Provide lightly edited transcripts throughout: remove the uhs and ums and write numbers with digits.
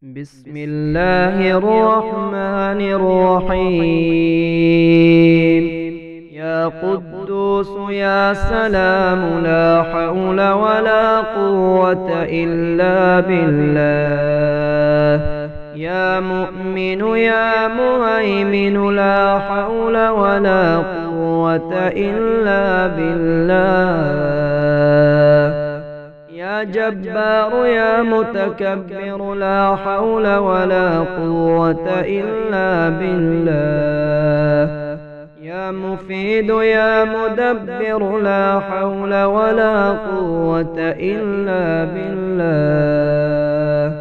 بسم الله الرحمن الرحيم. يا قدوس يا سلام، لا حول ولا قوة إلا بالله. يا مؤمن يا مهيمن، لا حول ولا قوة إلا بالله. يا جبار يا متكبر، لا حول ولا قوة إلا بالله. يا مفيد يا مدبر، لا حول ولا قوة إلا بالله.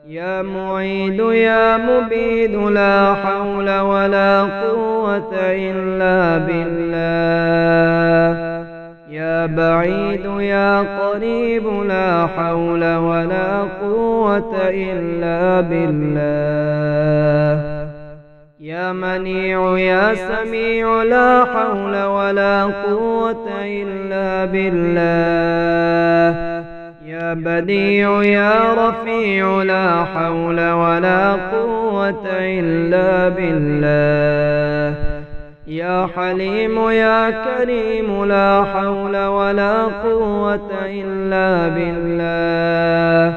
يا معيد يا مبيد، لا حول ولا قوة إلا بالله. يا بعيد يا قريب، لا حول ولا قوة إلا بالله. يا منيع يا سميع، لا حول ولا قوة إلا بالله. يا بديع يا رفيع، لا حول ولا قوة إلا بالله. يا حليم يا كريم، لا حول ولا قوة إلا بالله.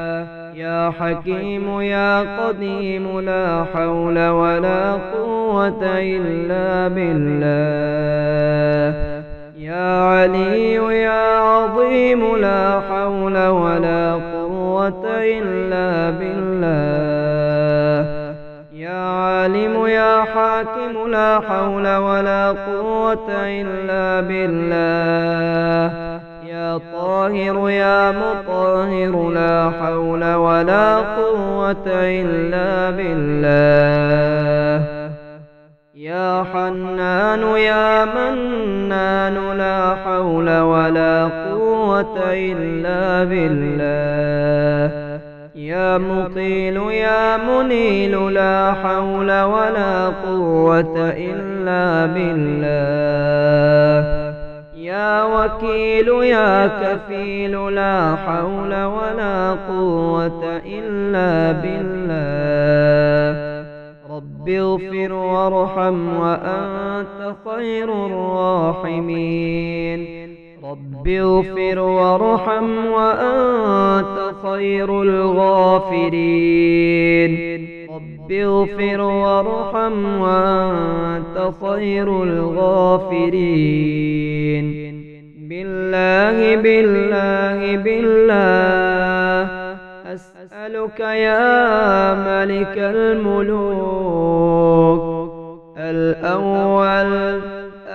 يا حكيم يا قديم، لا حول ولا قوة إلا بالله. يا علي يا عظيم، لا حول ولا قوة إلا بالله. يا عالم يا حاكم، لا حول ولا قوة إلا بالله. يا طاهر يا مطهر، لا حول ولا قوة إلا بالله. يا حنان يا منان، لا حول ولا قوة إلا بالله. يا مقيل يا منيل، لا حول ولا قوة إلا بالله. يا وكيل يا كفيل، لا حول ولا قوة إلا بالله. رب اغفر وارحم وأنت خير الراحمين. رب اغفر وارحم وأنت خير الغافرين. رب اغفر وارحم وأنت خير الغافرين. بالله بالله بالله أسألك يا ملك الملوك، الأول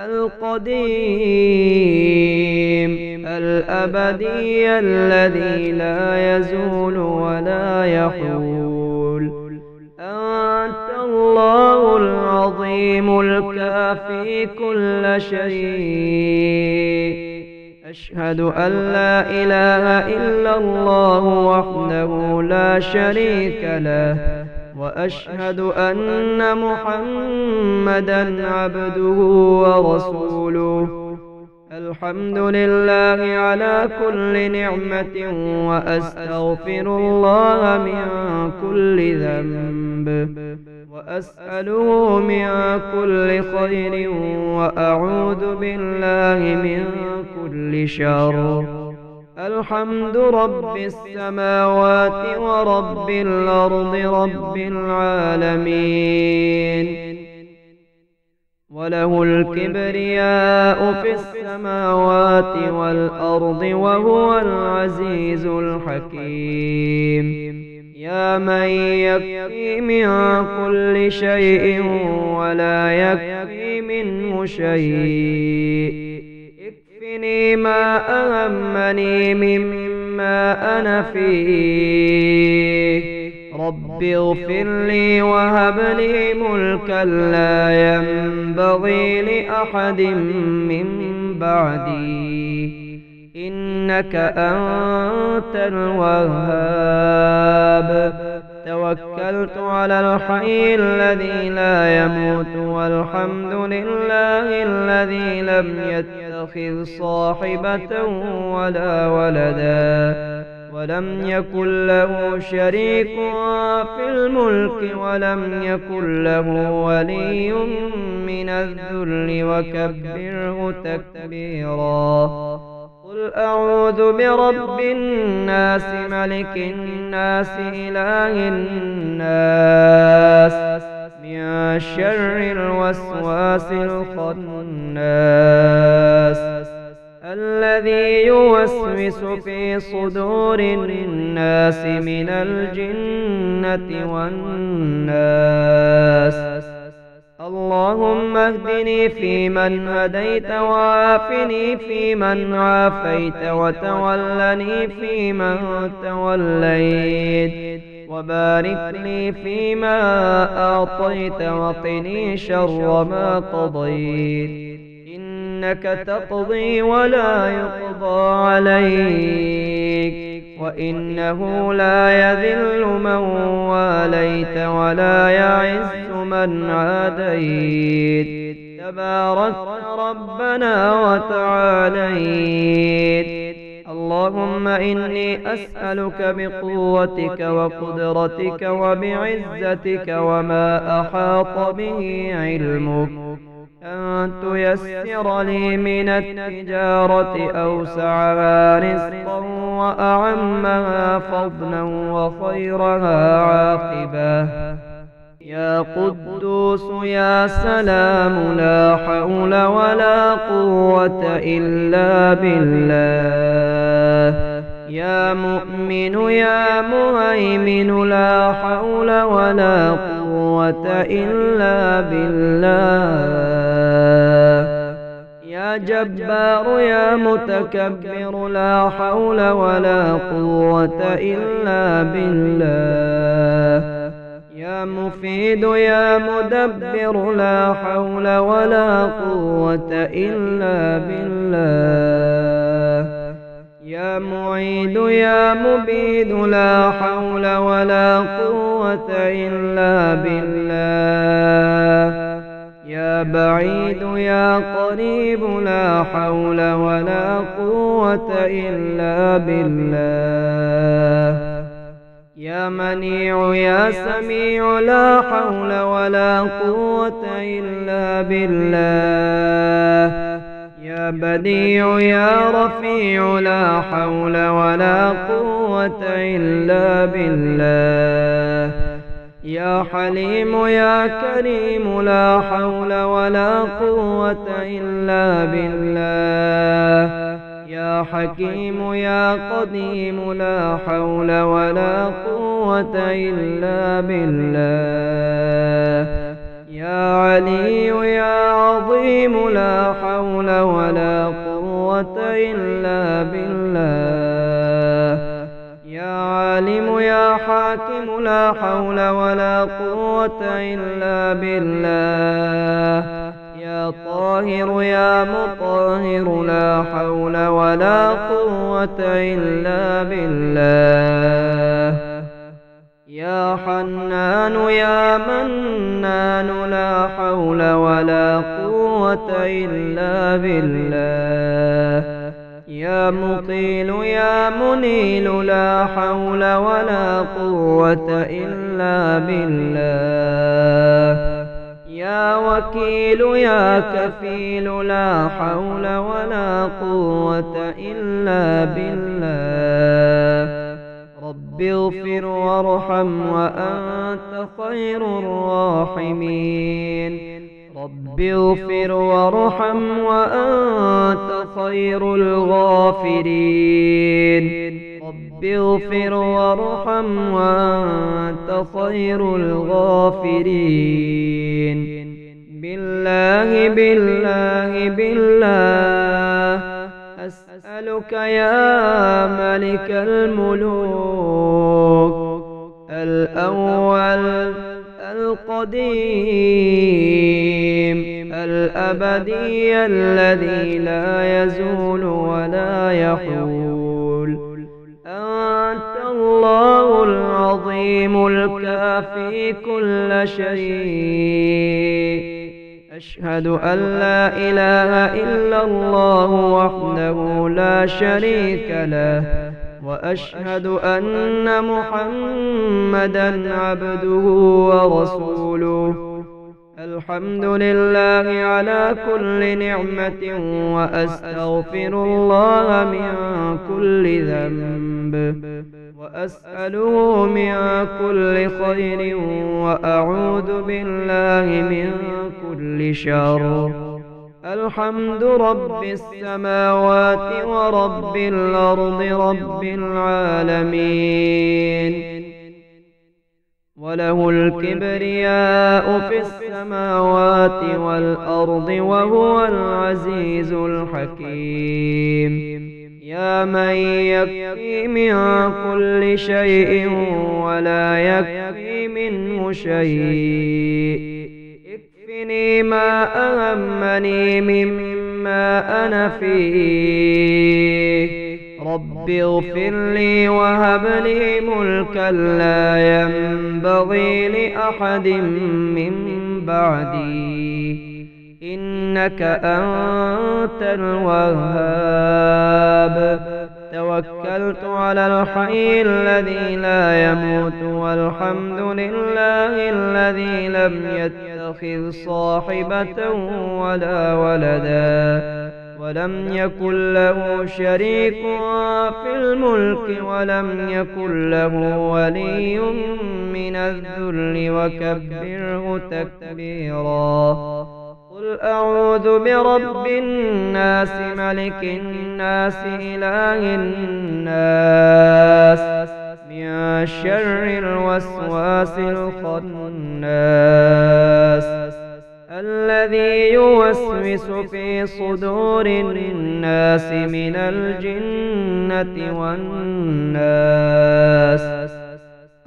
القديم الأبدي الذي لا يزول ولا يحول، أنت الله العظيم الكافي كل شيء. أشهد أن لا إله إلا الله وحده لا شريك له، وأشهد أن محمدًا عبده ورسوله. الحمد لله على كل نعمة، وأستغفر الله من كل ذنب، وأسأله من كل خير، وأعوذ بالله من كل شر. الحمد رب السماوات ورب الأرض رب العالمين، وله الكبرياء في السماوات والأرض، وهو العزيز الحكيم. يا من يكفي من كل شيء ولا يكفي منه شيء، اكفني ما أهمني مما أنا فيه. رب اغفر لي وهب لي ملكا لا ينبغي لأحد من بعدي، إنك أنت الوهاب. توكلت على الحي الذي لا يموت، والحمد لله الذي لم يتخذ صاحبة ولا ولدا، ولم يكن له شريك في الملك ولم يكن له ولي من الذل وكبره تكبيرا. قل أعوذ برب الناس ملك الناس إله الناس من شر الوسواس الخناس الذي يوسوس في صدور الناس من الجنة والناس. اللهم اهدني فيمن هديت وعافني فيمن عافيت وتولني فيمن توليت وبارك لي فيما أعطيت وقني شر ما قضيت إنك تقضي ولا يقضى عليك وإنه لا يذل من واليت ولا يعز من عاديت تباركت ربنا وتعاليت. اللهم إني أسألك بقوتك وقدرتك وبعزتك وما أحاط به علمك أن تيسر لي من التجارة أوسعها رزقا وأعمها فضلا وخيرها عاقبة. يا قدوس يا سلام لا حول ولا قوة إلا بالله. يا مؤمن يا مهيمن لا حول ولا قوة إلا بالله. يا جبار يا متكبر لا حول ولا قوة إلا بالله. يا مفيد يا مدبر لا حول ولا قوة إلا بالله. يا معيد يا مبيد لا حول ولا قوة إلا بالله. يا بعيد يا قريب لا حول ولا قوة إلا بالله. يا منيع يا سميع لا حول ولا قوة إلا بالله. يا بديع يا رفيع لا حول ولا قوة إلا بالله. يا حليم يا كريم لا حول ولا قوة إلا بالله. يا حكيم يا قديم لا حول ولا قوة إلا بالله. يا علي يا عظيم لا حول ولا قوة إلا بالله. يا عالم يا حاكم لا حول ولا قوة إلا بالله. يا طاهر يا مطهر لا حول ولا قوة إلا بالله. يا حنان يا منان لا حول ولا قوة إلا بالله. يا مقيل يا منيل لا حول ولا قوة إلا بالله. يا وكيل يا كفيل لا حول ولا قوة إلا بالله. رب اغفر وارحم وأنت خير الراحمين. رب اغفر وارحم وأنت خير الغافرين. رب اغفر وارحم وأنت خير الغافرين. بالله بالله بالله أسألك يا ملك الملوك الأول القديم الأبدي الذي لا يزول ولا يحول. أنت الله العظيم الكافي كل شيء. أشهد أن لا إله إلا الله وحده لا شريك له وأشهد أن محمدًا عبده ورسوله. الحمد لله على كل نعمة، وأستغفر الله من كل ذنب، وأسأله من كل خير، وأعوذ بالله من كل شر. الحمد رب السماوات ورب الأرض رب العالمين، وله الكبرياء في السماوات والأرض، وهو العزيز الحكيم. يا من يكفي من كل شيء ولا يكفي منه شيء، اكفني ما أهمني مما أنا فيه. رب اغفر لي وهب لي ملكا لا ينبغي لأحد من بعدي، إنك أنت الوهاب. توكلت على الحي الذي لا يموت، والحمد لله الذي لم يتخذ صاحبة ولا ولدا، ولم يكن له شريك في الملك، ولم يكن له ولي من الذل، وكبره تكبيرا. قل أعوذ برب الناس ملك الناس إله الناس من شر الوسواس الخناس الذي يوسوس في صدور الناس من الجنة والناس.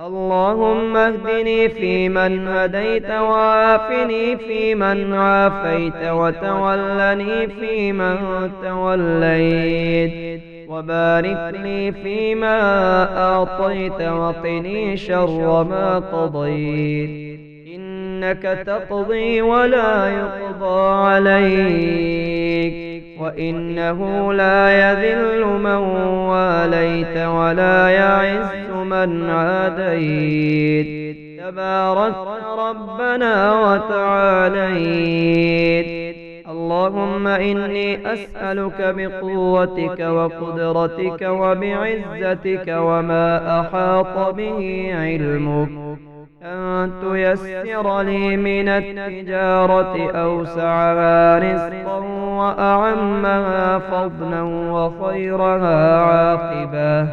اللهم اهدني فيمن هديت، وعافني فيمن عافيت، وتولني فيمن توليت، وبارك لي فيما أعطيت، وقني شر ما قضيت، إنك تقضي ولا يقضى عليك، وإنه لا يذل من واليت ولا يعز من عاديت. تباركت ربنا وتعاليت. اللهم إني أسألك بقوتك وقدرتك وبعزتك وما أحاط به علمك أن تيسر لي من التجارة أوسعها رزقا، وأعمها فضلا، وخيرها عاقبة.